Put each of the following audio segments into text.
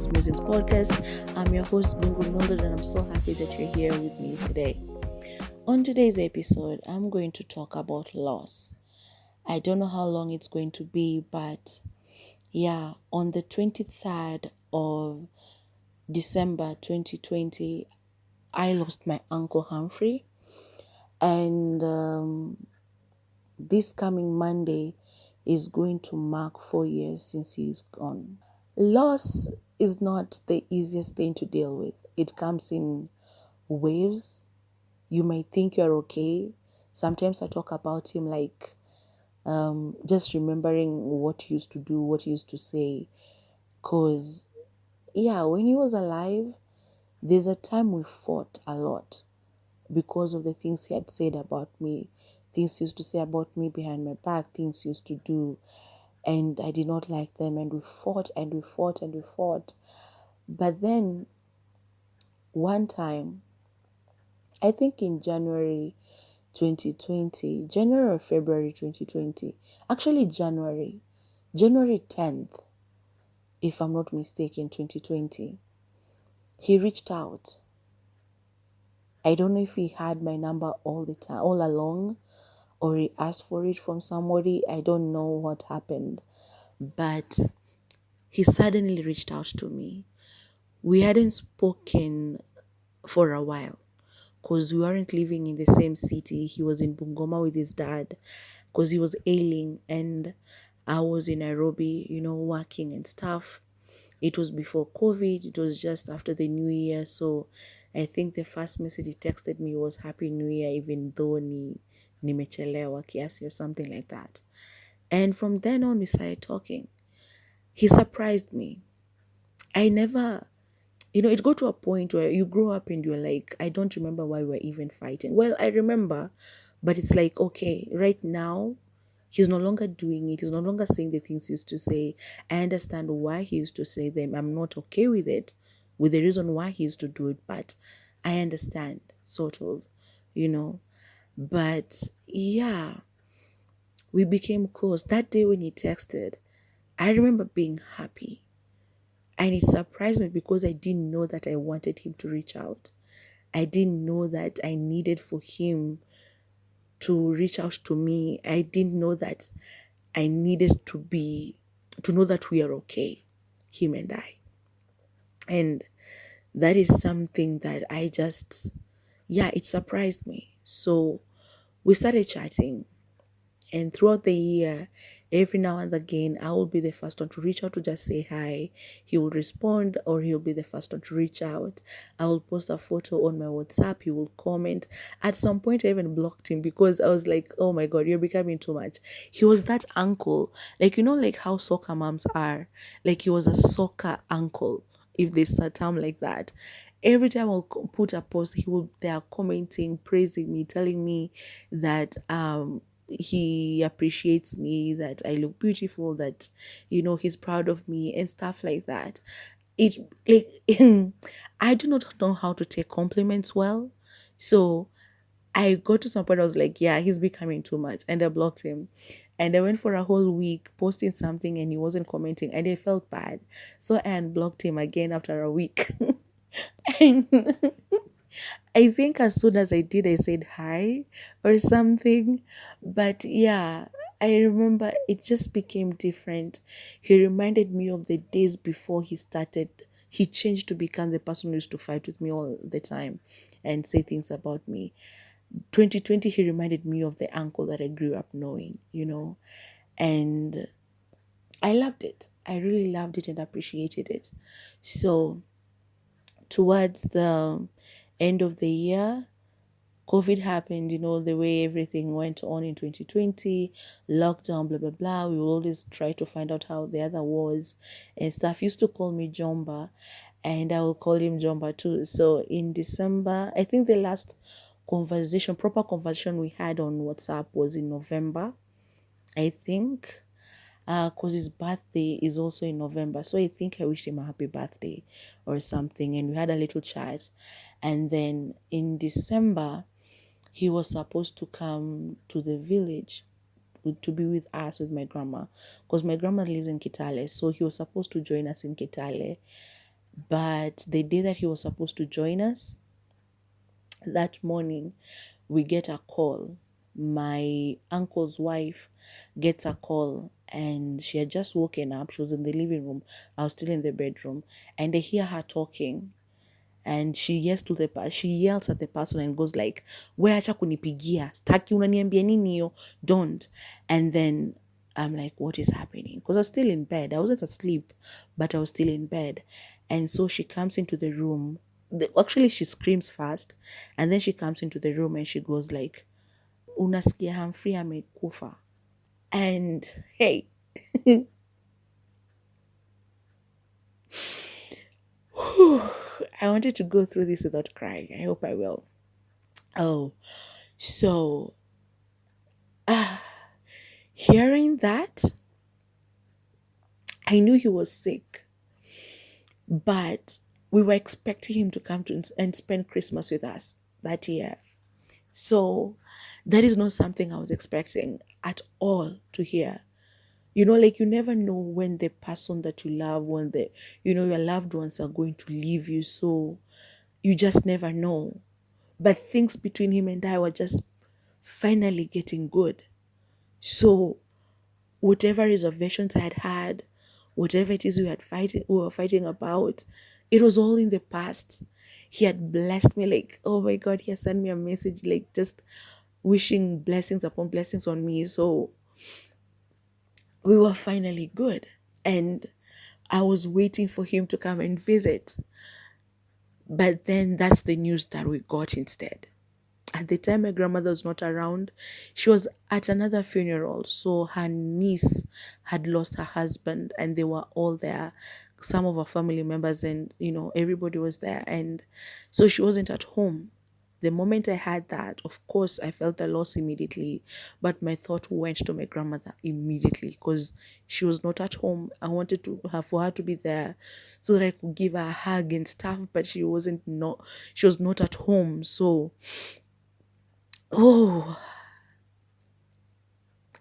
is Musings podcast. I'm your host, Gungun Mildred, and I'm so happy that you're here with me today. On today's episode, I'm going to talk about loss. I don't know how long it's going to be, but on the 23rd of December 2020, I lost my uncle Humphrey, and this coming Monday is going to mark 4 years since he's gone. Loss is not the easiest thing to deal with. It comes in waves. You might think you're okay. Sometimes I talk about him like just remembering what he used to do, what he used to say. Because, when he was alive, there's a time we fought a lot because of the things he had said about me, things he used to say about me behind my back, things he used to do. And I did not like them, and we fought and we fought and we fought. But then one time, I think in January 2020, January or February 2020, actually January 10th, if I'm not mistaken, 2020, he reached out. I don't know if he had my number all the time, all along, or he asked for it from somebody. I don't know what happened, but he suddenly reached out to me. We hadn't spoken for a while because we weren't living in the same city. He was in Bungoma with his dad because he was ailing, and I was in Nairobi, working and stuff. It was before COVID. It was just after the New Year. So I think the first message he texted me was Happy New Year, even though nimechelewa kiasi or something like that. And from then on, we started talking. He surprised me. I never, it got to a point where you grow up and you're like, I don't remember why we're even fighting. Well, I remember, but it's like, okay, right now, he's no longer doing it. He's no longer saying the things he used to say. I understand why he used to say them. I'm not okay with it, with the reason why he used to do it, but I understand, sort of, But we became close. That day when he texted, I remember being happy. And it surprised me because I didn't know that I wanted him to reach out. I didn't know that I needed for him to reach out to me. I didn't know that I needed to know that we are okay, him and I. And that is something that it surprised me. So we started chatting. And throughout the year, every now and again, I will be the first one to reach out to just say hi. He will respond, or he'll be the first one to reach out. I will post a photo on my WhatsApp. He will comment. At some point, I even blocked him because I was like, oh my God, you're becoming too much. He was that uncle. Like how soccer moms are. Like he was a soccer uncle, if there's a term like that. Every time I'll put a post, they are commenting, praising me, telling me that he appreciates me, that I look beautiful, that he's proud of me and stuff like that. It like I do not know how to take compliments well, so I got to some point I was like, he's becoming too much, and I blocked him. And I went for a whole week posting something and he wasn't commenting, and I felt bad, so I unblocked him again after a week. And I think as soon as I did, I said hi or something. But I remember it just became different. He reminded me of the days before he changed to become the person who used to fight with me all the time and say things about me. 2020, he reminded me of the uncle that I grew up knowing, and I loved it. I really loved it and appreciated it. So towards the end of the year, COVID happened, the way everything went on in 2020, lockdown, blah, blah, blah. We will always try to find out how the other was and stuff. He used to call me Jomba, and I will call him Jomba too. So in December, I think the last proper conversation we had on WhatsApp was in November, I think. Because his birthday is also in November. So I think I wished him a happy birthday or something. And we had a little chat. And then in December, he was supposed to come to the village to be with us, with my grandma. Because my grandma lives in Kitale. So he was supposed to join us in Kitale. But the day that he was supposed to join us, that morning, we get a call. My uncle's wife gets a call, and she had just woken up. She was in the living room. I was still in the bedroom, and they hear her talking. And she yells at the person and goes like, "We acha kunipigia, staki unaniambia nini yo, don't." And then I'm like, what is happening? Because I was still in bed. I wasn't asleep, but I was still in bed. And so she comes into the room. Actually, she screams fast, and then she comes into the room and she goes like, "Unasikia Humphrey amekufa." And hey, I wanted to go through this without crying. I hope I will. Oh, so hearing that, I knew he was sick, but we were expecting him to come to and spend Christmas with us that year. So that is not something I was expecting at all to hear. Like you never know when the person that you love, when your loved ones are going to leave you. So you just never know. But things between him and I were just finally getting good. So whatever reservations I had had, whatever it is we were fighting about, it was all in the past. He had blessed me, like, oh my God, he has sent me a message, like just wishing blessings upon blessings on me. So we were finally good. And I was waiting for him to come and visit. But then that's the news that we got instead. At the time my grandmother was not around, she was at another funeral. So her niece had lost her husband and they were all there, some of our family members, and everybody was there. And so she wasn't at home. The moment I had that, of course I felt the loss immediately, but my thought went to my grandmother immediately because she was not at home. I wanted to have for her to be there so that I could give her a hug and stuff, but she was not at home. So oh,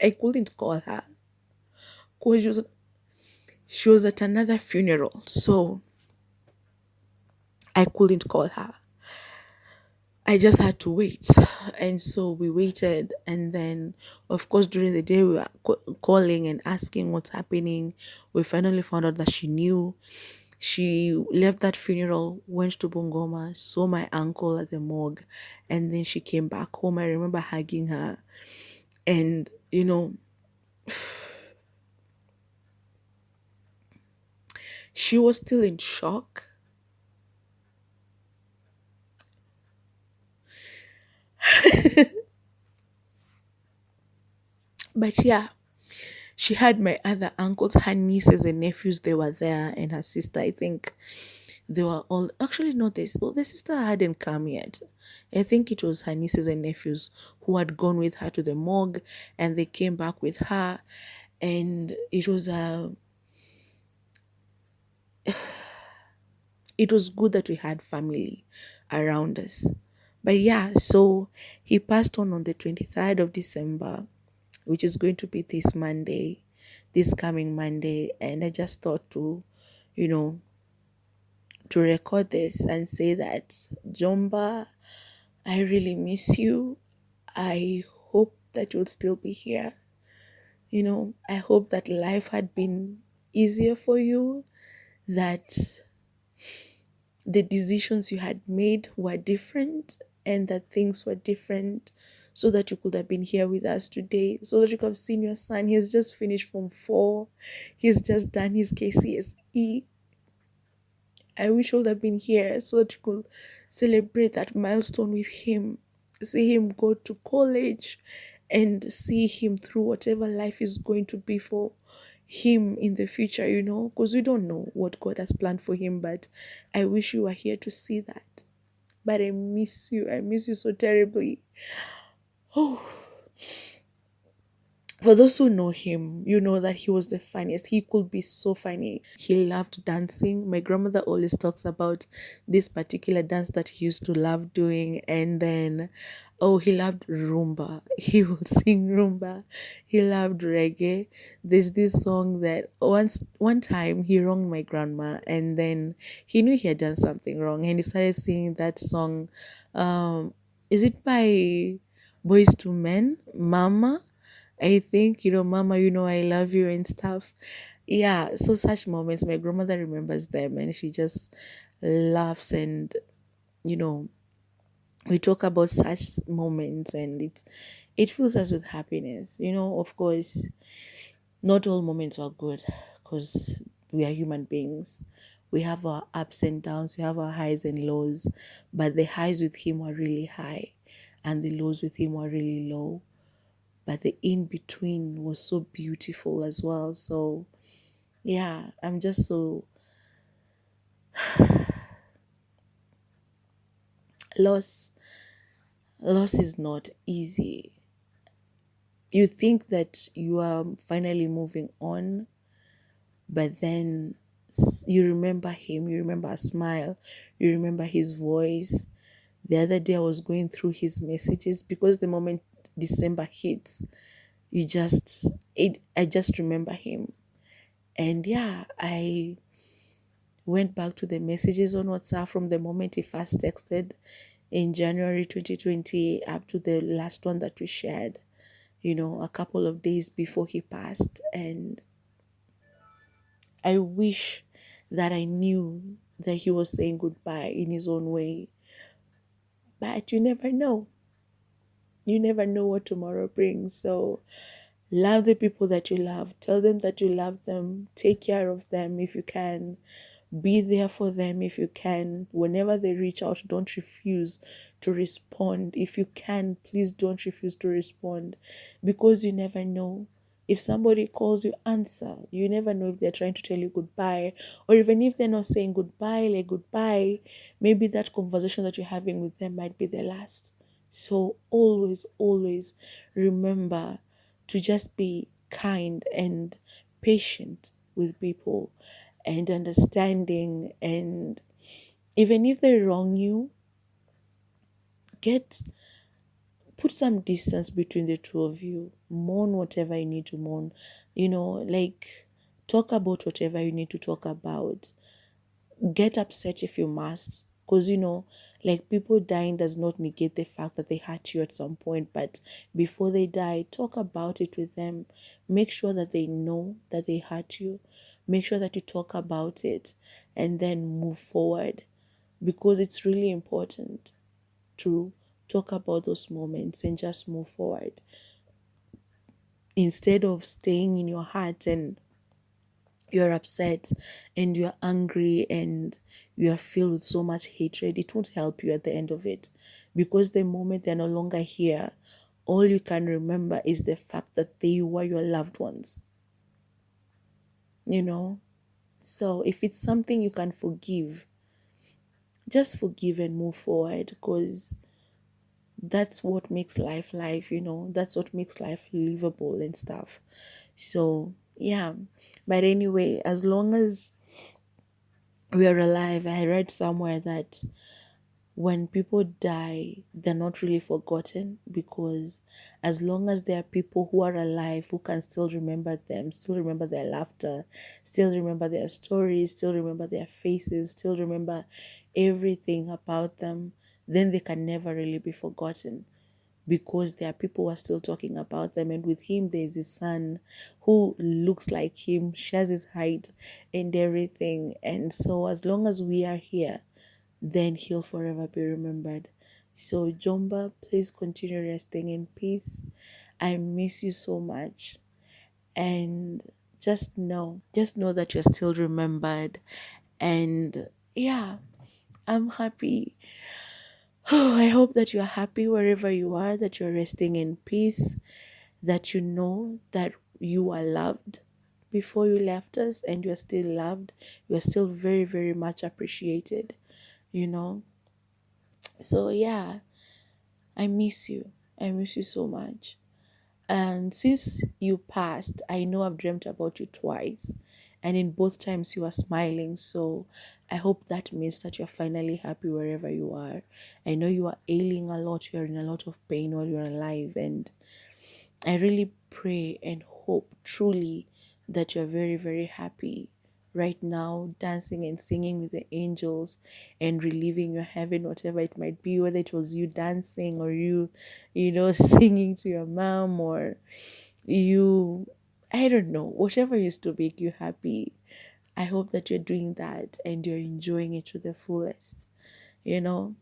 I couldn't call her because she was at another funeral. So I couldn't call her. I just had to wait. And so we waited. And then, of course, during the day, we were calling and asking what's happening. We finally found out that she knew. She left that funeral, went to Bungoma, saw my uncle at the morgue, and then she came back home. I remember hugging her. And, she was still in shock. But yeah, she had my other uncles, her nieces and nephews, they were there, and her sister, I think they were all actually not this. Well, the sister hadn't come yet. I think it was her nieces and nephews who had gone with her to the morgue and they came back with her. And it was good that we had family around us. But yeah, so he passed on the 23rd of December, which is going to be this coming Monday. And I just thought you know, to record this and say that, Jomba, I really miss you. I hope that you'll still be here. I hope that life had been easier for you, that the decisions you had made were different and that things were different so that you could have been here with us today, so that you could have seen your son. He has just finished Form 4. He's just done his KCSE. I wish you would have been here so that you could celebrate that milestone with him, see him go to college and see him through whatever life is going to be for him in the future, because we don't know what God has planned for him. But I wish you were here to see that. But I miss you. I miss you so terribly. Oh, for those who know him, you know that he was the funniest. He could be so funny. He loved dancing. My grandmother always talks about this particular dance that he used to love doing. And then Oh, he loved rumba. He would sing rumba. He loved reggae. There's this song that one time he wronged my grandma, and then he knew he had done something wrong, and he started singing that song. Um, is it by Boys to Men? Mama, I think, Mama, I love you and stuff. Yeah, so such moments, my grandmother remembers them, and she just laughs, and you know we talk about such moments, and it fills us with happiness. Of course, not all moments are good, because we are human beings. We have our ups and downs, we have our highs and lows, but the highs with him were really high, and the lows with him were really low, but the in between was so beautiful as well. So yeah, I'm just so loss. Loss is not easy. You think that you are finally moving on, but then you remember him, you remember a smile, you remember his voice. The other day I was going through his messages, because the moment December hits, I just remember him. And yeah, I went back to the messages on WhatsApp from the moment he first texted in January 2020 up to the last one that we shared, a couple of days before he passed. And I wish that I knew that he was saying goodbye in his own way. But you never know. You never know what tomorrow brings. So love the people that you love. Tell them that you love them. Take care of them if you can. Be there for them if you can. Whenever they reach out, don't refuse to respond. If you can, please don't refuse to respond, because you never know. If somebody calls you, answer. You never know if they're trying to tell you goodbye, or even if they're not saying goodbye, like goodbye, maybe that conversation that you're having with them might be the last. So always, always remember to just be kind and patient with people, and understanding. And even if they wrong you, get put some distance between the two of you. Mourn whatever you need to mourn. Like, talk about whatever you need to talk about. Get upset if you must, because like, people dying does not negate the fact that they hurt you at some point. But before they die, talk about it with them. Make sure that they know that they hurt you. Make sure that you talk about it, and then move forward, because it's really important to talk about those moments and just move forward, instead of staying in your heart, and you're upset and you're angry and you're filled with so much hatred. It won't help you at the end of it, because the moment they're no longer here, all you can remember is the fact that they were your loved ones, you know? So if it's something you can forgive, just forgive and move forward, because that's what makes life. That's what makes life livable and stuff. So yeah, but anyway, as long as we are alive, I read somewhere that when people die, they're not really forgotten, because as long as there are people who are alive who can still remember them, still remember their laughter, still remember their stories, still remember their faces, still remember everything about them, then they can never really be forgotten, because there are people who are still talking about them. And with him, there's his son who looks like him, shares his height and everything. And so as long as we are here, then he'll forever be remembered. So Jomba, please continue resting in peace. I miss you so much. And just know that you're still remembered. And yeah, I'm happy. I hope that you're happy wherever you are, that you're resting in peace, that you know that you are loved before you left us, and you're still loved. You're still very, very much appreciated, you know. So yeah, I miss you. I miss you so much. And since you passed, I know I've dreamt about you twice. and in both times you are smiling. So I hope that means that you're finally happy wherever you are. I know you are ailing a lot, you're in a lot of pain while you're alive, and I really pray and hope truly that you're very, very happy right now, dancing and singing with the angels and reliving your heaven, whatever it might be, whether it was you dancing or singing to your mom, or you, I don't know, whatever used to make you happy. I hope that you're doing that and you're enjoying it to the fullest.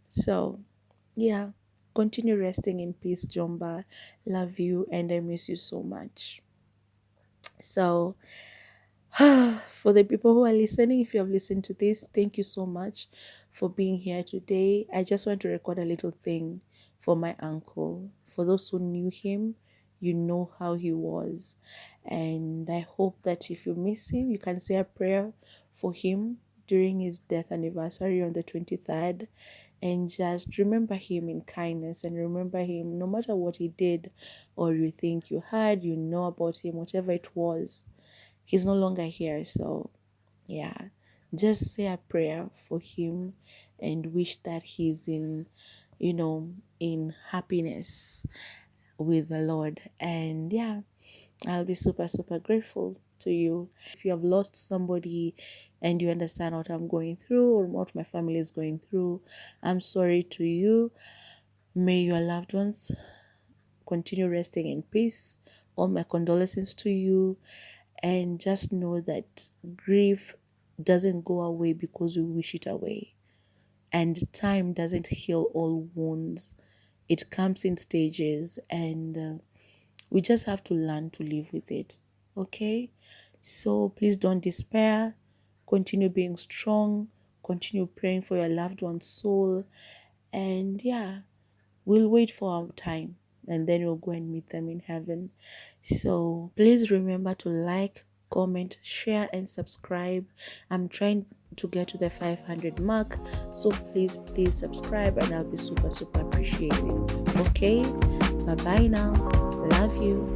So, yeah, continue resting in peace, Jomba. Love you and I miss you so much. So, for the people who are listening, if you have listened to this, thank you so much for being here today. I just want to record a little thing for my uncle. For those who knew him, you know how he was. And I hope that if you miss him, you can say a prayer for him during his death anniversary on the 23rd. And just remember him in kindness and remember him no matter what he did or you think you heard, you know about him, whatever it was. He's no longer here. So, yeah, just say a prayer for him and wish that he's in happiness with the Lord. And yeah, I'll be super, super grateful to you. If you have lost somebody and you understand what I'm going through or what my family is going through, I'm sorry to you. May your loved ones continue resting in peace. All my condolences to you. And just know that grief doesn't go away because we wish it away. And time doesn't heal all wounds. It comes in stages, and we just have to learn to live with it. Okay? So please don't despair. Continue being strong. Continue praying for your loved one's soul. And yeah, we'll wait for our time and then we'll go and meet them in heaven. So please remember to like, comment, share, and subscribe. I'm trying to get to the 500 mark. So please subscribe and I'll be super, super appreciative. Okay? Bye bye now. Love you.